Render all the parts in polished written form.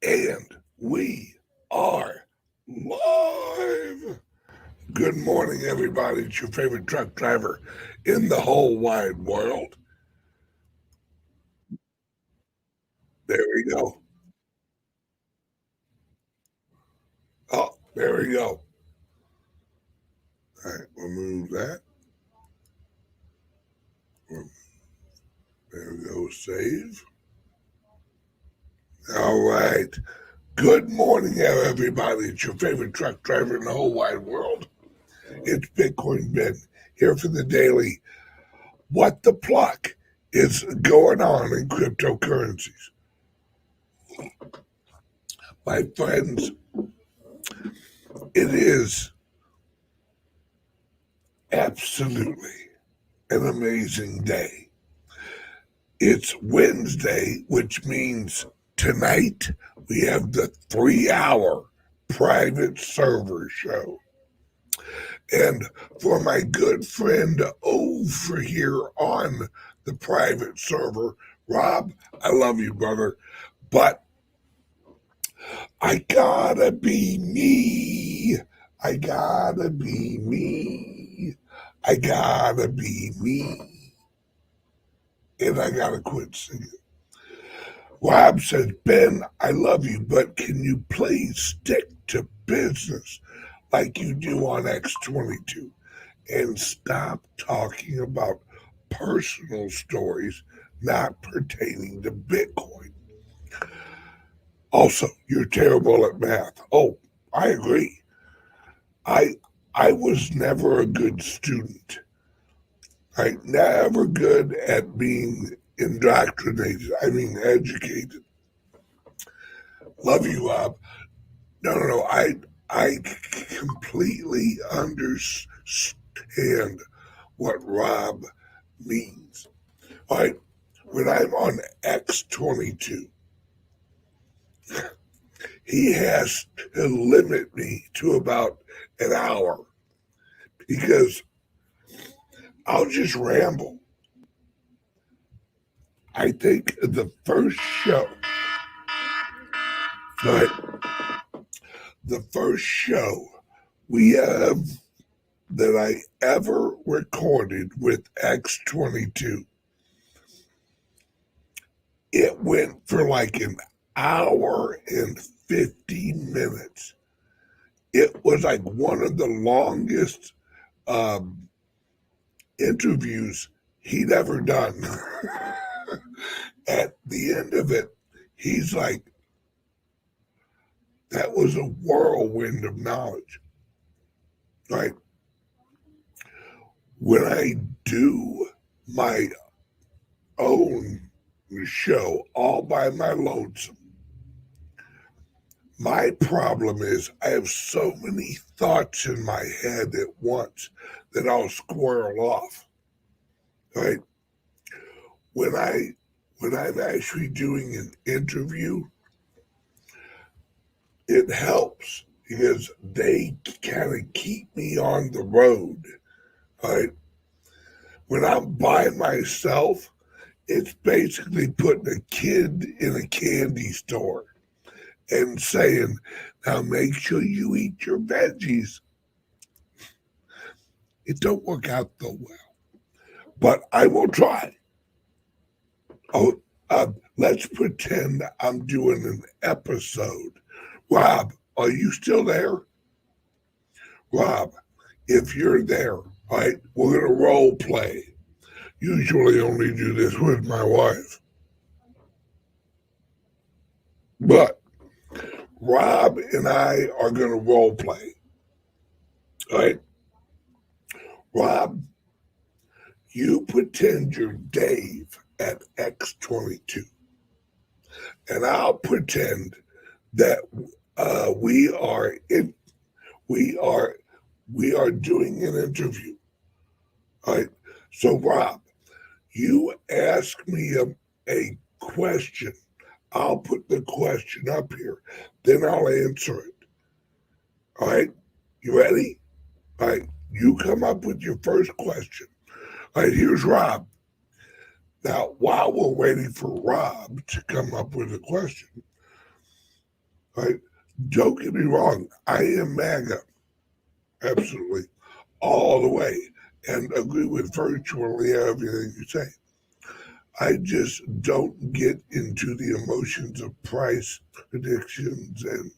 And we are live. Good morning, everybody. It's your favorite truck driver in the whole wide world. There we go. Oh, there we go. All right, we'll move that. There we go. Save. All right. Good morning, everybody. It's your favorite truck driver in the whole wide world. It's Bitcoin Ben here for the daily. What the pluck is going on in cryptocurrencies? My friends, it is absolutely an amazing day. It's Wednesday, which means tonight we have the 3-hour private server show. And for my good friend over here on the private server, Rob, I love you, brother, but I gotta be me. I gotta be me. I gotta be me. And I gotta quit singing. Rob says, Ben, I love you, but can you please stick to business like you do on X22 and stop talking about personal stories not pertaining to Bitcoin? Also, you're terrible at math. Oh, I agree. I was never a good student. Right? Never good at being indoctrinated. I mean, educated. Love you, Rob. No. I completely understand what Rob means. All right. When I'm on X22, he has to limit me to about an hour because I'll just ramble. I think the first show, right? The first show we have that I ever recorded with X22, it went for like an hour and 50 minutes. It was like one of the longest interviews he'd ever done. At the end of it, he's like, that was a whirlwind of knowledge, right? When I do my own show all by my lonesome, my problem is I have so many thoughts in my head at once that I'll squirrel off, right? When I'm actually doing an interview, it helps because they kind of keep me on the road, right? When I'm by myself, it's basically putting a kid in a candy store and saying, now make sure you eat your veggies. It don't work out so well, but I will try. Oh, let's pretend I'm doing an episode. Rob, are you still there? Rob, if you're there, all right, we're going to role play. Usually only do this with my wife. But Rob and I are going to role play. All right? Rob, you pretend you're Dave at X22. And I'll pretend that we are doing an interview. All right. So Rob, you ask me a question. I'll put the question up here. Then I'll answer it. All right. You ready? All right. You come up with your first question. All right. Here's Rob. Now, while we're waiting for Rob to come up with a question, Right? Don't get me wrong. I am MAGA. Absolutely. All the way. And agree with virtually everything you say. I just don't get into the emotions of price predictions and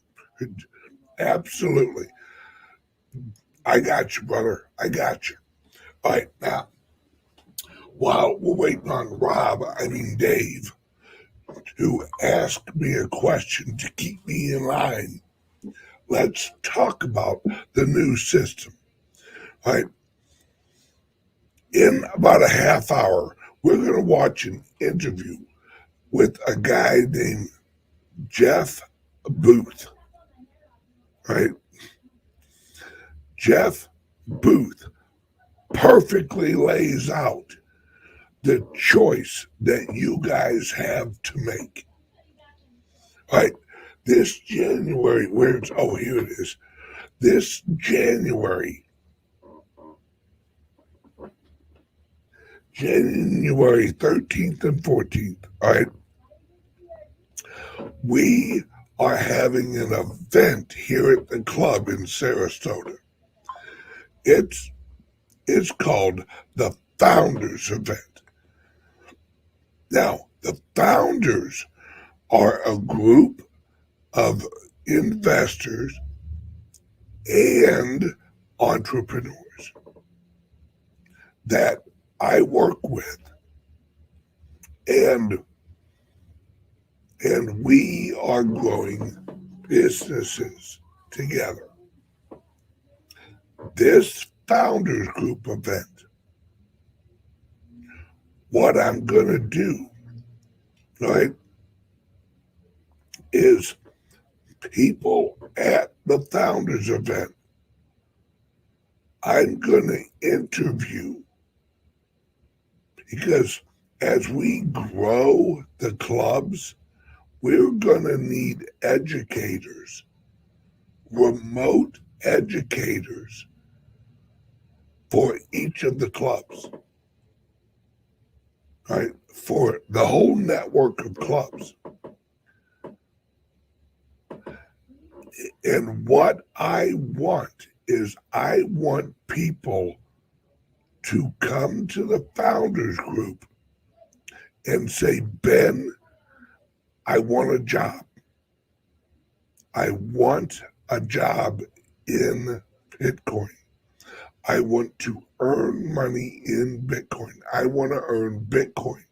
absolutely. I got you, brother. I got you. All right, now, while we're waiting on Dave, who asked me a question to keep me in line, let's talk about the new system. All right, in about a half hour, we're going to watch an interview with a guy named Jeff Booth. Right? Jeff Booth perfectly lays out the choice that you guys have to make. Right? This January, here it is. This January 13th and 14th, all right, we are having an event here at the club in Sarasota. It's called the Founders Event. Now, the Founders are a group of investors and entrepreneurs that I work with, and we are growing businesses together. This Founders Group event, what I'm going to do, right, is people at the Founders event, I'm going to interview, because as we grow the clubs, we're going to need educators, remote educators for each of the clubs, right? For the whole network of clubs. And what I want is I want people to come to the Founders Group and say, Ben, I want a job. I want a job in Bitcoin. I want to earn money in Bitcoin. I want to earn Bitcoin.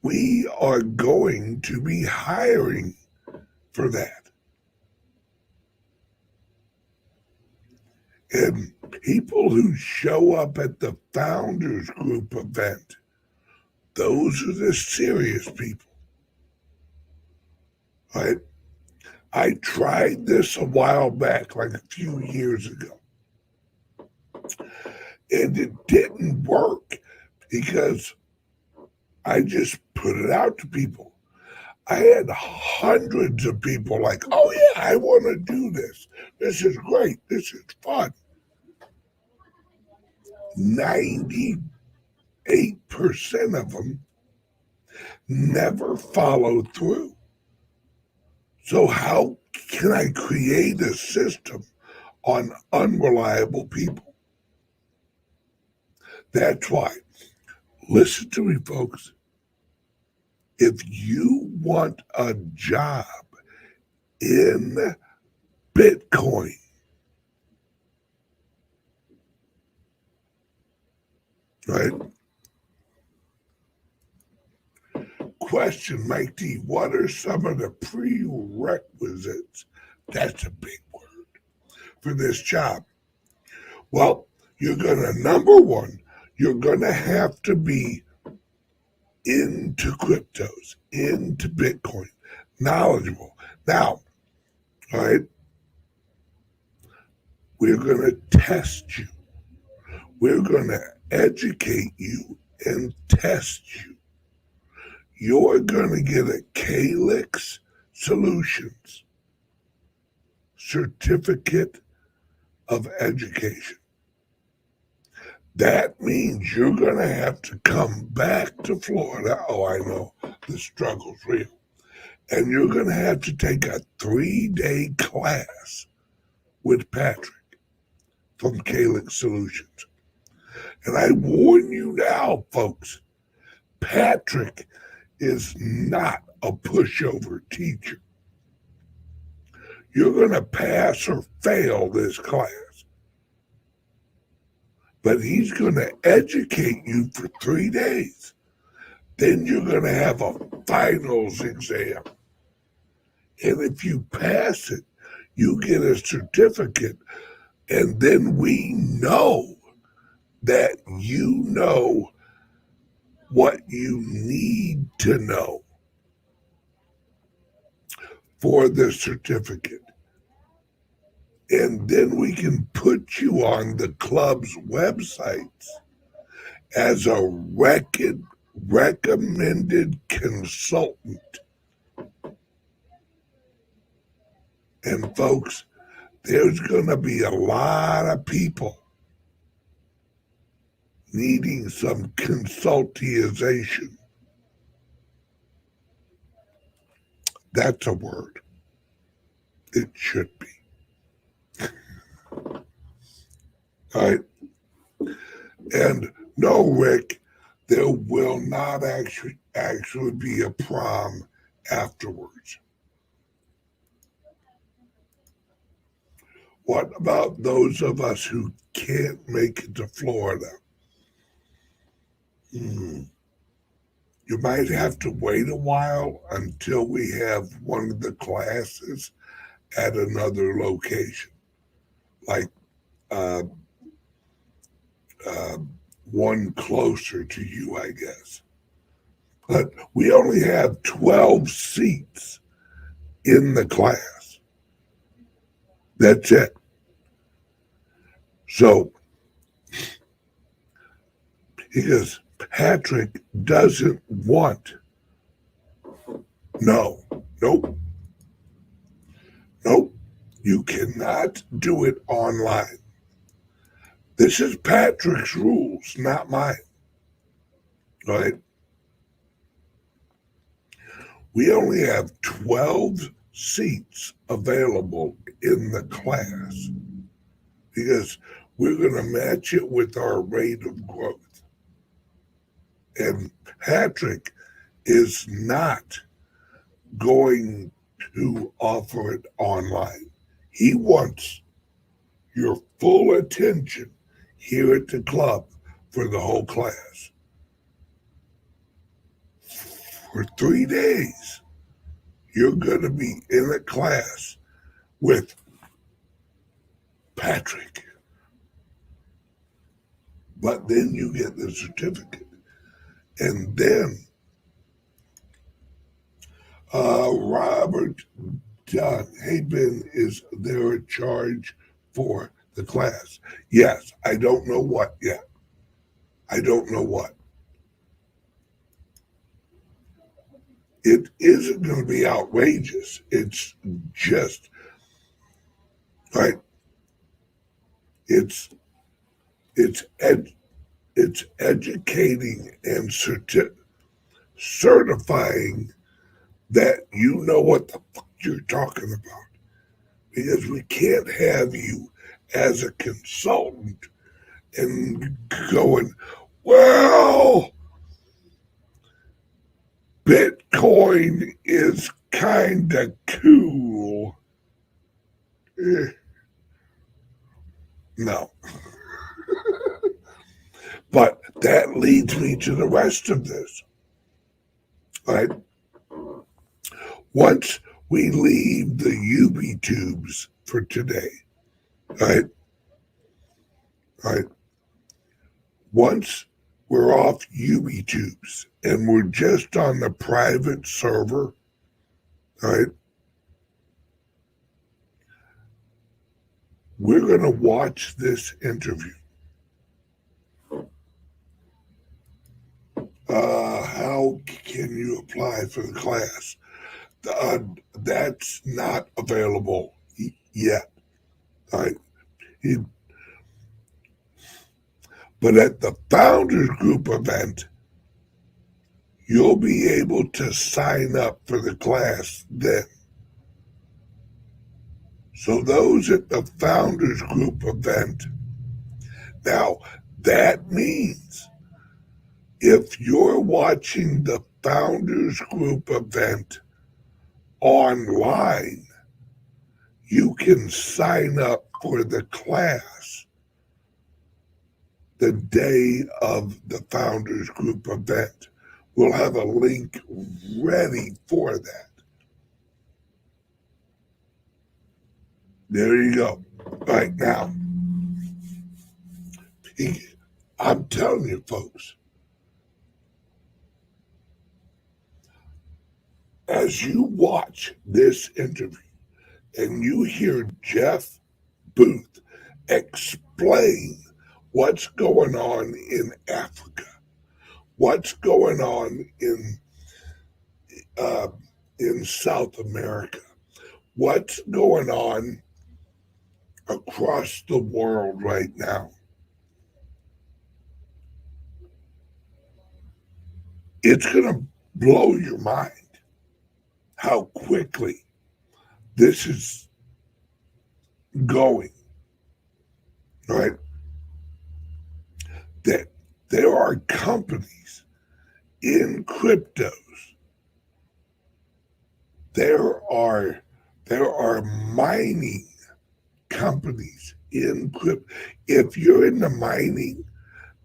We are going to be hiring for that. And people who show up at the Founders Group event, those are the serious people. Right? I tried this a while back, like a few years ago. And it didn't work because I just put it out to people. I had hundreds of people like, oh yeah, I want to do this. This is great. This is fun. 98% of them never follow through. So how can I create a system on unreliable people? That's why, listen to me, folks. If you want a job in Bitcoin, right? Question, Mike D, what are some of the prerequisites? That's a big word for this job. Well, number one, you're going to have to be into cryptos, into Bitcoin, knowledgeable. Now, all right, we're going to test you. We're going to educate you and test you. You're going to get a CALIX Solutions certificate of education. That means you're going to have to come back to Florida. Oh, I know the struggle's real. And you're going to have to take a 3-day class with Patrick from CALIX Solutions. And I warn you now, folks, Patrick is not a pushover teacher. You're going to pass or fail this class. But he's going to educate you for 3 days. Then you're going to have a finals exam. And if you pass it, you get a certificate. And then we know that you know what you need to know for the certificate. And then we can put you on the club's websites as a recommended consultant. And folks, there's going to be a lot of people needing some consultization. That's a word. It should be. All right. And no, Rick, there will not actually be a prom afterwards. What about those of us who can't make it to Florida? You might have to wait a while until we have one of the classes at another location, like one closer to you, I guess. But we only have 12 seats in the class. That's it. So, because Patrick doesn't want, nope, you cannot do it online. This is Patrick's rules, not mine. Right? We only have 12 seats available in the class because we're going to match it with our rate of growth. And Patrick is not going to offer it online. He wants your full attention here at the club for the whole class. For 3 days, you're going to be in a class with Patrick. But then you get the certificate. And then Robert John, hey Ben, is there a charge for the class? Yes, I don't know what yet. I don't know what. It isn't going to be outrageous. It's just, right? It's educating and certifying that you know what the fuck you're talking about. Because we can't have you as a consultant and going, well, Bitcoin is kind of cool. No. But that leads me to the rest of this. Right? Once we leave the UB tubes for today, right? Once we're off UB tubes and we're just on the private server, right? We're going to watch this interview. How can you apply for the class? That's not available yet. Right? But at the Founders Group event, you'll be able to sign up for the class then. So those at the Founders Group event, now that means if you're watching the Founders Group event online, you can sign up for the class the day of the Founders Group event. We'll have a link ready for that. There you go. Right now, I'm telling you, folks, as you watch this interview and you hear Jeff Booth explain what's going on in Africa, what's going on in South America, what's going on across the world right now, it's going to blow your mind how quickly this is going, right? That there are companies in cryptos. There are mining companies in crypto. If you're in the mining,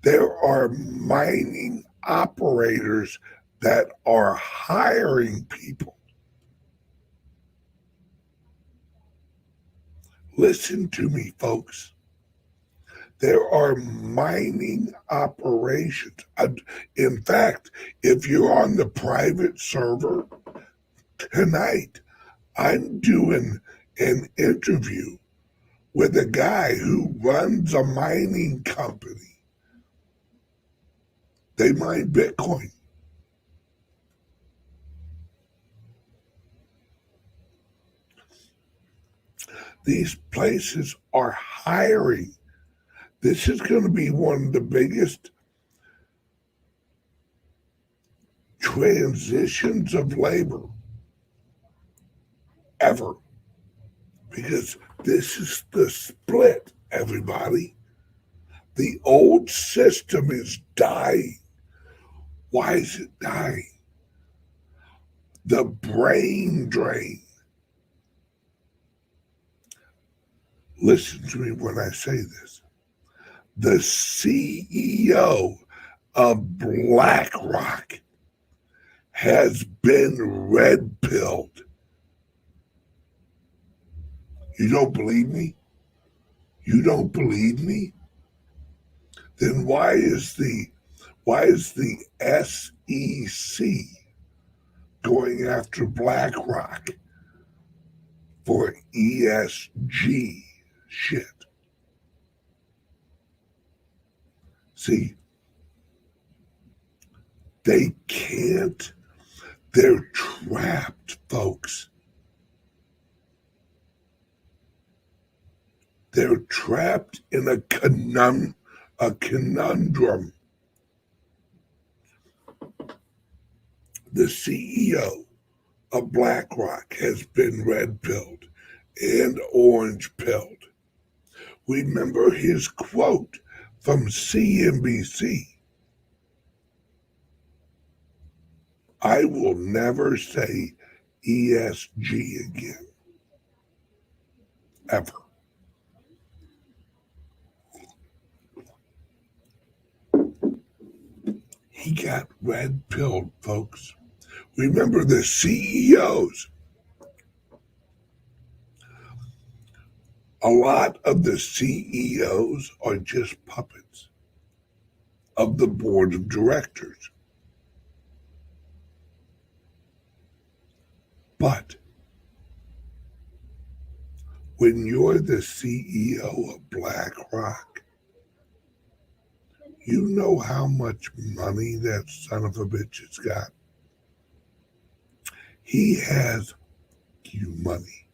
there are mining operators that are hiring people. Listen to me, folks. There are mining operations. In fact, if you're on the private server tonight, I'm doing an interview with a guy who runs a mining company. They mine Bitcoin. These places are hiring. This is going to be one of the biggest transitions of labor ever, because this is the split, everybody. The old system is dying. Why is it dying? The brain drain. Listen to me when I say this. The CEO of BlackRock has been red-pilled. You don't believe me? You don't believe me? Then why is the SEC going after BlackRock for ESG shit? See, they can't. They're trapped, folks. They're trapped in a conundrum. The CEO of BlackRock has been red-pilled and orange-pilled. Remember his quote from CNBC: I will never say ESG again, ever. He got red-pilled, folks. Remember the CEOs. A lot of the CEOs are just puppets of the board of directors. But when you're the CEO of BlackRock, you know how much money that son of a bitch has got. He has you money.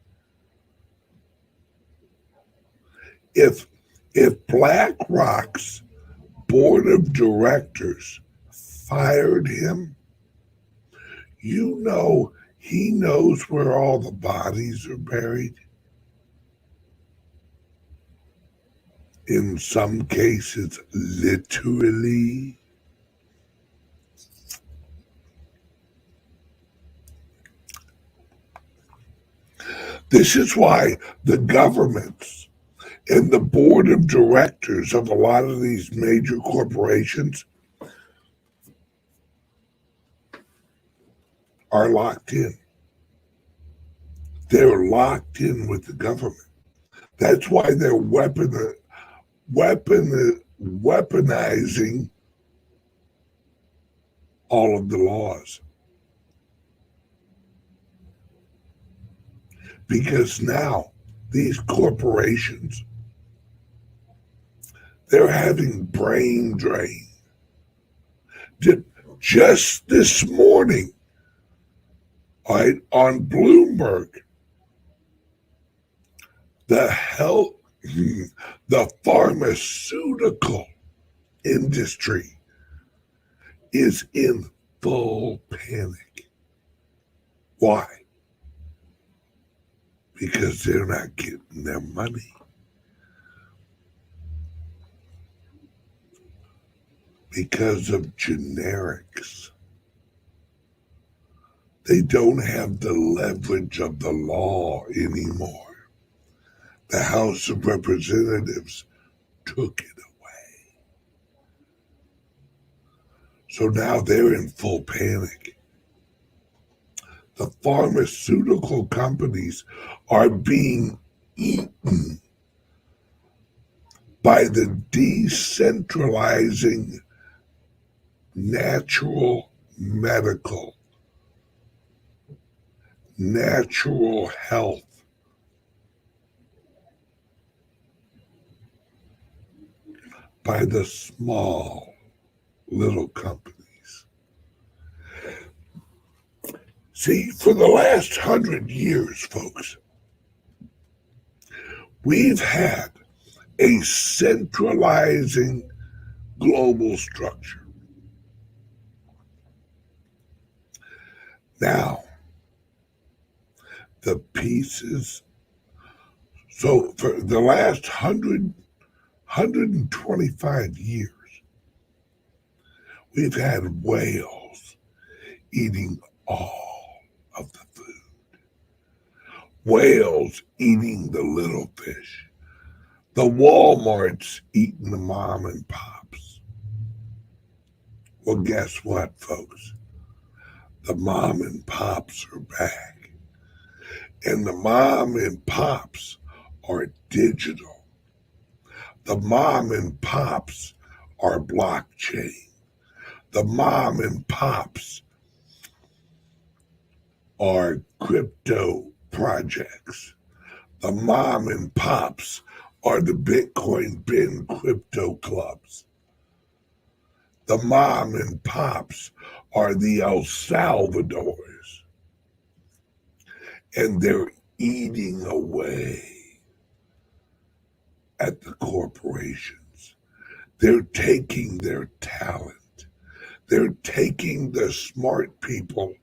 If BlackRock's board of directors fired him, You know, he knows where all the bodies are buried. In some cases, literally. This is why the governments and the board of directors of a lot of these major corporations are locked in. They're locked in with the government. That's why they're weaponizing all of the laws. Because now these corporations, they're having brain drain. Just this morning, right, on Bloomberg, the pharmaceutical industry is in full panic. Why? Because they're not getting their money. Because of generics. They don't have the leverage of the law anymore. The House of Representatives took it away. So now they're in full panic. The pharmaceutical companies are being eaten by the decentralizing natural medical, natural health, by the small little companies. See, for the last 100 years, folks, we've had a centralizing global structure. Now, the pieces, so for the last 125 years, we've had whales eating all of the food. Whales eating the little fish. The Walmarts eating the mom and pops. Well, guess what, folks? The mom and pops are back. And the mom and pops are digital. The mom and pops are blockchain. The mom and pops are crypto projects. The mom and pops are the Bitcoin bin crypto clubs. The mom and pops are the El Salvadors. And they're eating away at the corporations. They're taking their talent. They're taking the smart people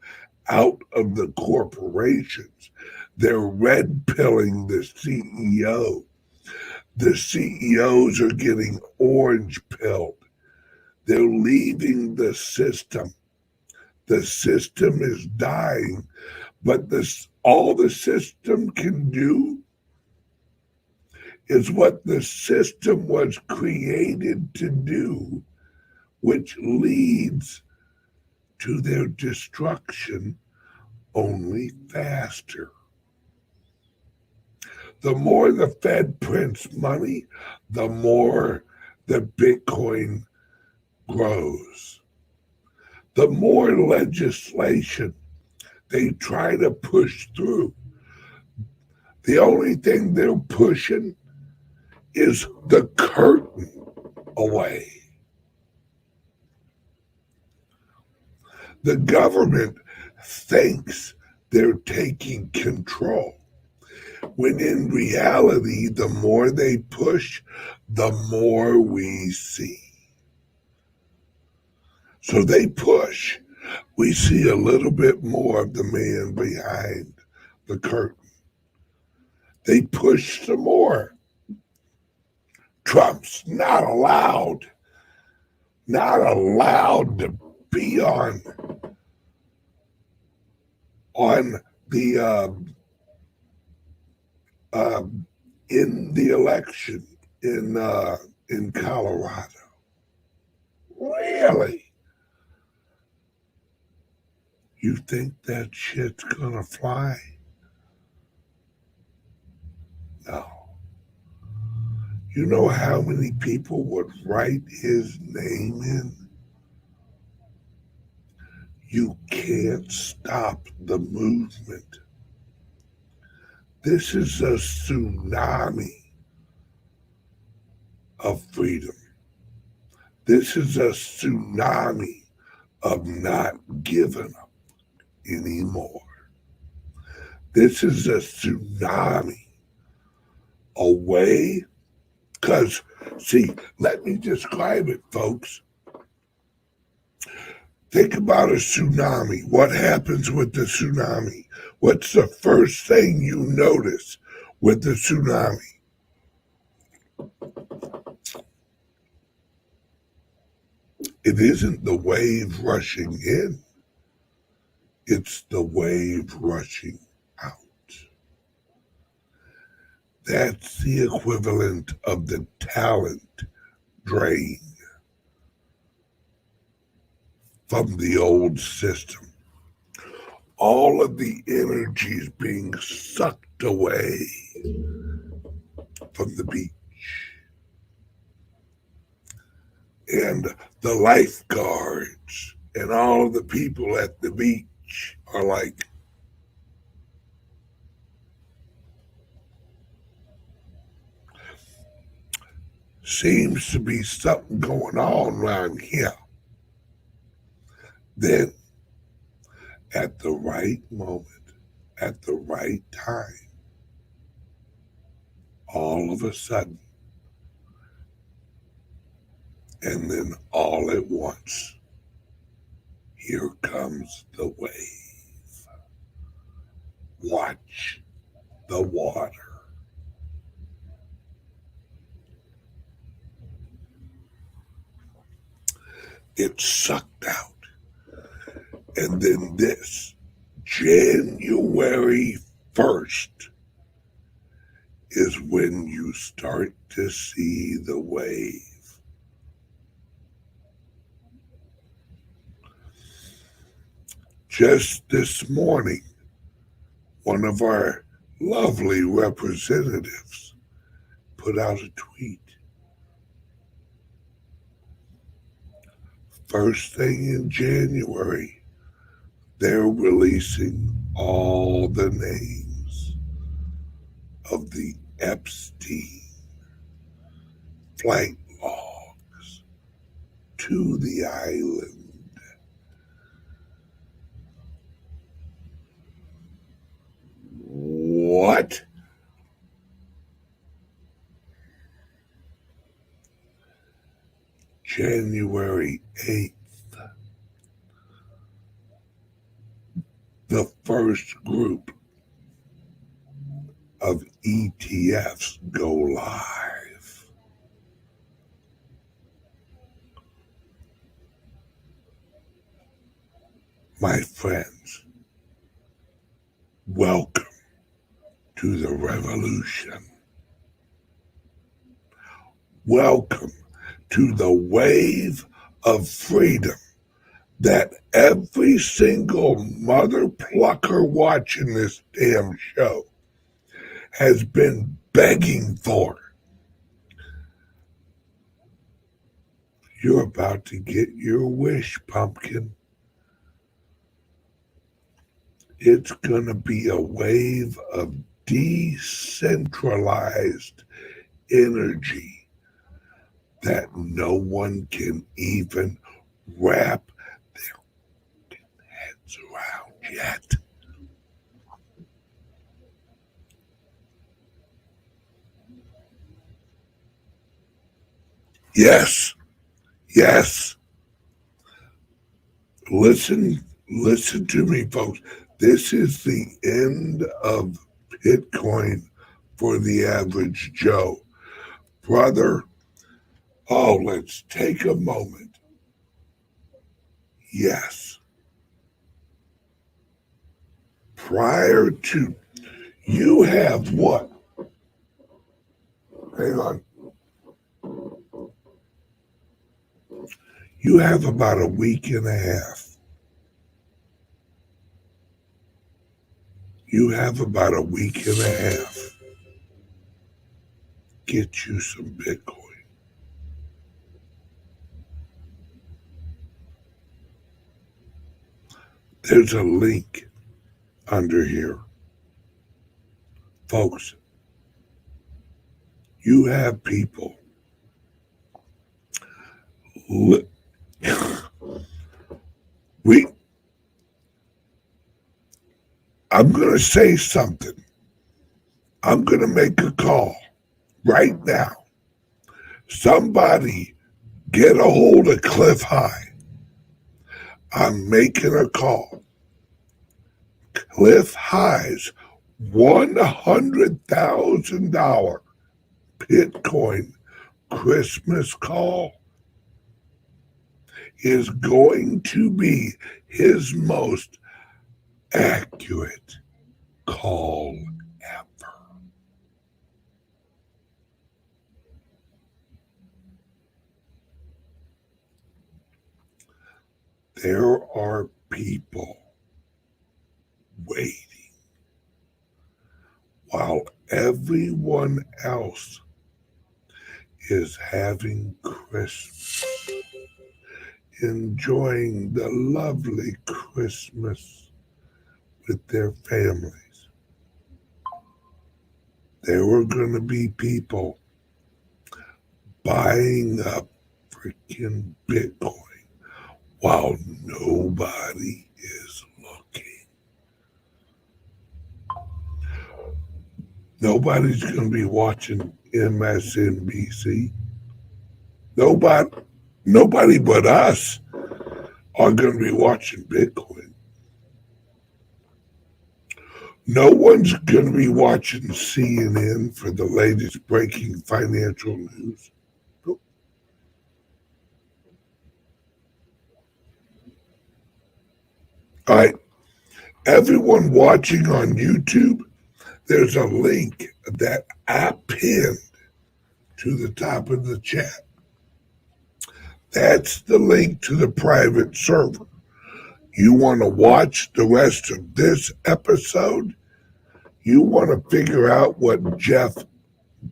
out of the corporations. They're red pilling the CEO. The CEOs are getting orange pilled. They're leaving the system. The system is dying, but all the system can do is what the system was created to do, which leads to their destruction only faster. The more the Fed prints money, the more the Bitcoin grows. The more legislation they try to push through, the only thing they're pushing is the curtain away. The government thinks they're taking control, when in reality, the more they push, the more we see. So they push we see a little bit more of the man behind the curtain. They push some more. Trump's not allowed to be on the in the election in Colorado. Really? You think that shit's gonna fly? No. You know how many people would write his name in? You can't stop the movement. This is a tsunami of freedom. This is a tsunami of not giving up anymore. This is a tsunami away. Because, see, let me describe it, folks. Think about a tsunami. What happens with the tsunami? What's the first thing you notice with the tsunami? It isn't the wave rushing in. It's the wave rushing out. That's the equivalent of the talent drain from the old system. All of the energy is being sucked away from the beach. And the lifeguards and all of the people at the beach are like, seems to be something going on around here. Then, at the right moment, at the right time, all of a sudden, and then all at once, here comes the wave. Watch the water. It's sucked out. And then this, January 1st, is when you start to see the wave. Just this morning, one of our lovely representatives put out a tweet. First thing in January, they're releasing all the names of the Epstein flight logs to the island. What? January 8th, the first group of ETFs go live. My friends, welcome to the revolution. Welcome to the wave of freedom that every single mother plucker watching this damn show has been begging for. You're about to get your wish, pumpkin. It's going to be a wave of decentralized energy that no one can even wrap their heads around yet. Yes, Listen to me, folks. This is the end of Bitcoin for the average Joe. Brother, let's take a moment. Yes. Prior to, you have what? Hang on. You have about a week and a half. You have about a week and a half. Get you some Bitcoin. There's a link under here. Folks, you have people. I'm going to say something. I'm going to make a call right now. Somebody get a hold of Cliff High. I'm making a call. Cliff High's $100,000 Bitcoin Christmas call is going to be his most accurate call ever. There are people waiting while everyone else is having Christmas, enjoying the lovely Christmas with their families. There were going to be people buying up freaking Bitcoin while nobody is looking. Nobody's going to be watching MSNBC. Nobody but us are going to be watching Bitcoin. No one's going to be watching CNN for the latest breaking financial news. All right, everyone watching on YouTube, there's a link that I pinned to the top of the chat. That's the link to the private server. You want to watch the rest of this episode? You want to figure out what Jeff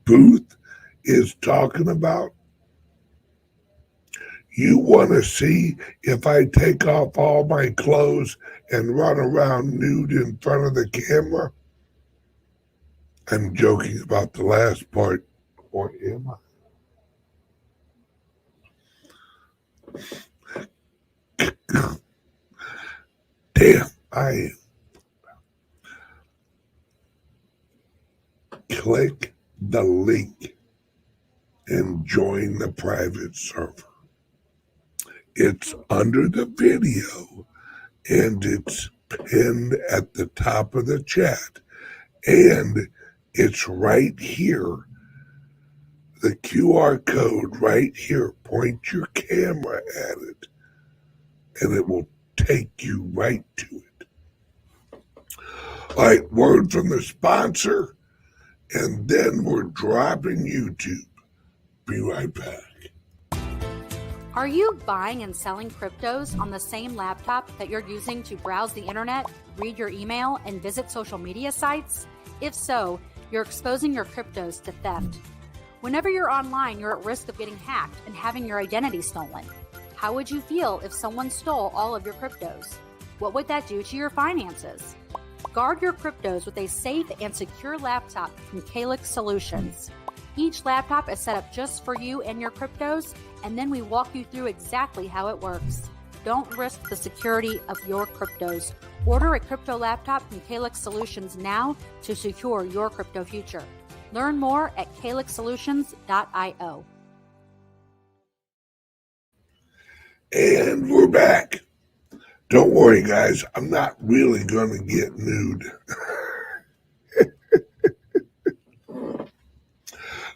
Booth is talking about? You want to see if I take off all my clothes and run around nude in front of the camera? I'm joking about the last part, or am I? Damn, I am. Click the link and join the private server. It's under the video and it's pinned at the top of the chat. And it's right here. The QR code right here. Point your camera at it and it will take you right to it. All right, word from the sponsor, and then we're dropping YouTube. Be right back. Are you buying and selling cryptos on the same laptop that you're using to browse the internet, read your email, and visit social media sites? If so, you're exposing your cryptos to theft. Whenever you're online, you're at risk of getting hacked and having your identity stolen. How would you feel if someone stole all of your cryptos? What would that do to your finances? Guard your cryptos with a safe and secure laptop from CALIX Solutions. Each laptop is set up just for you and your cryptos, and then we walk you through exactly how it works. Don't risk the security of your cryptos. Order a crypto laptop from CALIX Solutions now to secure your crypto future. Learn more at calixsolutions.io. And we're back. Don't worry, guys. I'm not really going to get nude.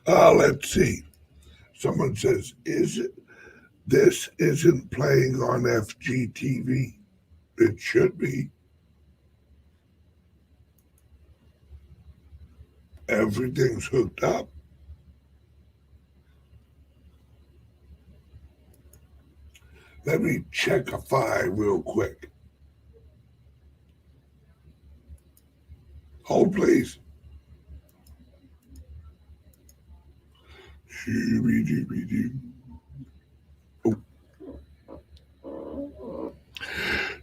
Let's see. Someone says, this isn't playing on FGTV? It should be. Everything's hooked up. Let me check a file real quick. Hold, please. Shooby-dooby-doo. Oh.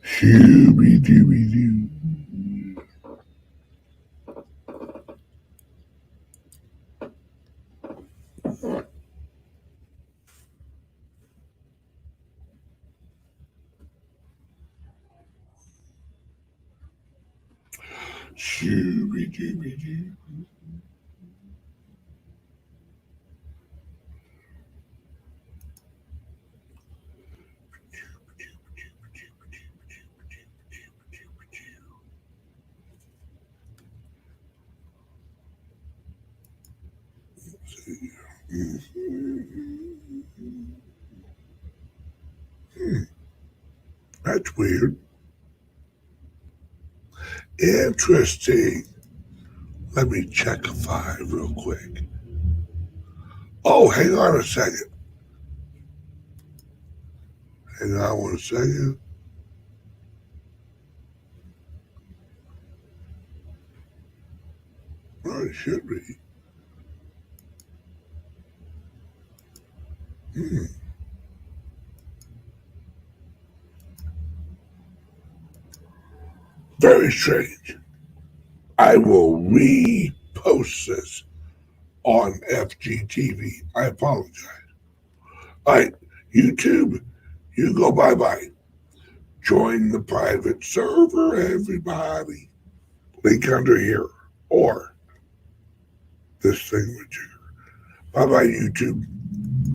Shooby-dooby-doo. Shooby-dooby-doo. That's weird. Interesting. Let me check a file real quick. Oh, hang on a second. Hang on 1 second. Oh, it should be. Very strange. I will repost this on FGTV. I apologize. All right, YouTube, you go bye-bye. Join the private server, everybody. Link under here. Or this thing with you. Bye-bye, YouTube.